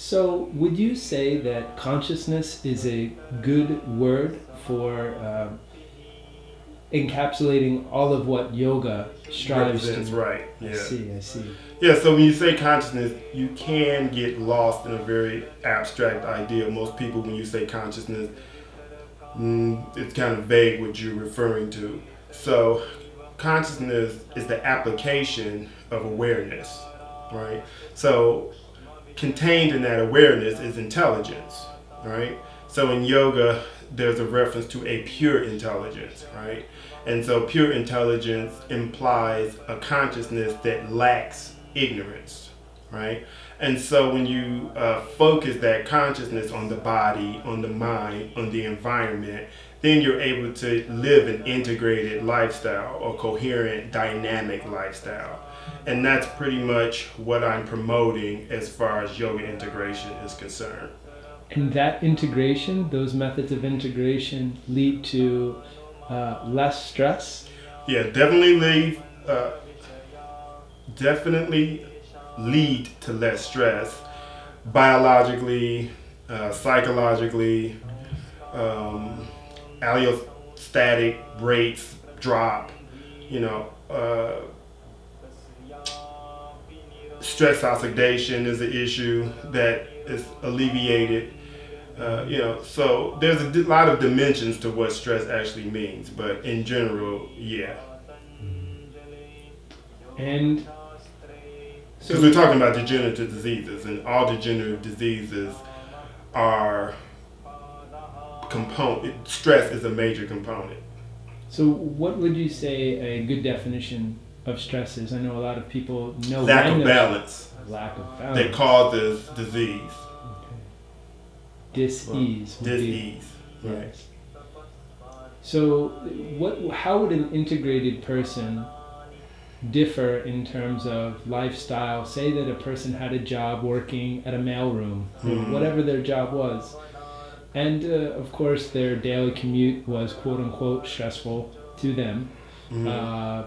So, would you say that consciousness is a good word for encapsulating all of what yoga strives Represents, to? right? I Yeah. see, I see. Yeah, so when you say consciousness, you can get lost in a very abstract idea. Most people, when you say consciousness, it's kind of vague what you're referring to. So, consciousness is the application of awareness, right? So, contained in that awareness is intelligence, right? So, in yoga, there's a reference to a pure intelligence, right? And so, pure intelligence implies a consciousness that lacks ignorance, right? And so when you focus that consciousness on the body, on the mind, on the environment, then you're able to live an integrated lifestyle or coherent, dynamic lifestyle. And that's pretty much what I'm promoting as far as yoga integration is concerned. And that integration, those methods of integration, lead to less stress. Yeah, uh, definitely lead to less stress biologically, psychologically. Um, Allostatic rates drop. You know, stress oxidation is an issue that is alleviated. So there's a lot of dimensions to what stress actually means, but in general, yeah. And Because we're so, talking about degenerative diseases, and all degenerative diseases are component. Stress is a major component. so what would you say a good definition of stress is? I know a lot of people know Lack when of there's balance lack of that balance. causes disease, Okay. Dis-ease would be, disease. Right. yes. So, how would an integrated person differ in terms of lifestyle? Say that a person had a job working at a mailroom, or whatever their job was, and of course their daily commute was quote unquote stressful to them.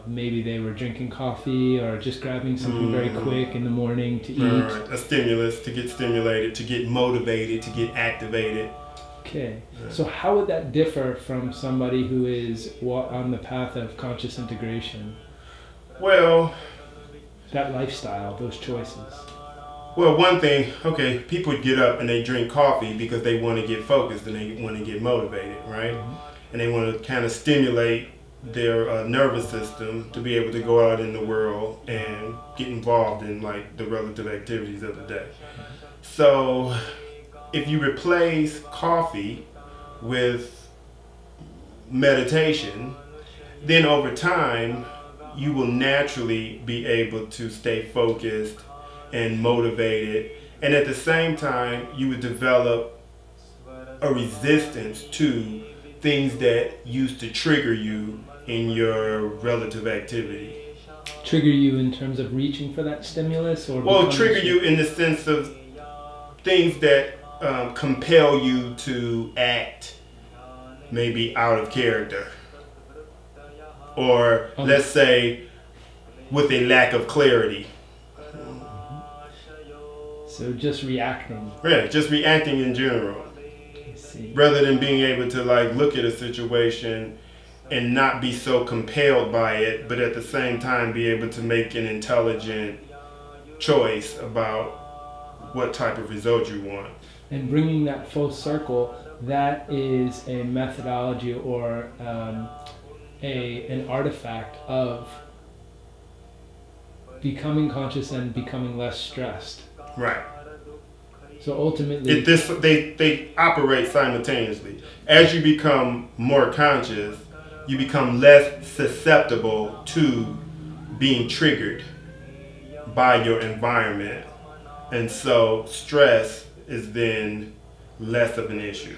Maybe they were drinking coffee or just grabbing something very quick in the morning to eat. Right. A stimulus to get stimulated, to get motivated, to get activated. Okay, so how would that differ from somebody who is on the path of conscious integration? Well, That lifestyle, those choices. one thing, okay, people get up and they drink coffee because they want to get focused and they want to get motivated, right? Mhm. And they want to kind of stimulate their nervous system to be able to go out in the world and get involved in like the relative activities of the day. So, if you replace coffee with meditation, then over time you will naturally be able to stay focused and motivated, and at the same time you would develop a resistance to things that used to trigger you in your relative activity. Trigger you in terms of reaching for that stimulus or Well, becoming trigger you in the sense of things that compel you to act maybe out of character, or let's say with a lack of clarity. So just reacting. Yeah, just reacting in general, I see. rather than being able to like look at a situation and not be so compelled by it, but at the same time be able to make an intelligent choice about what type of result you want. And bringing that full circle, that is a methodology or an artifact of becoming conscious and becoming less stressed. Right. So ultimately, They operate simultaneously. As you become more conscious, you become less susceptible to being triggered by your environment, and so stress is then less of an issue.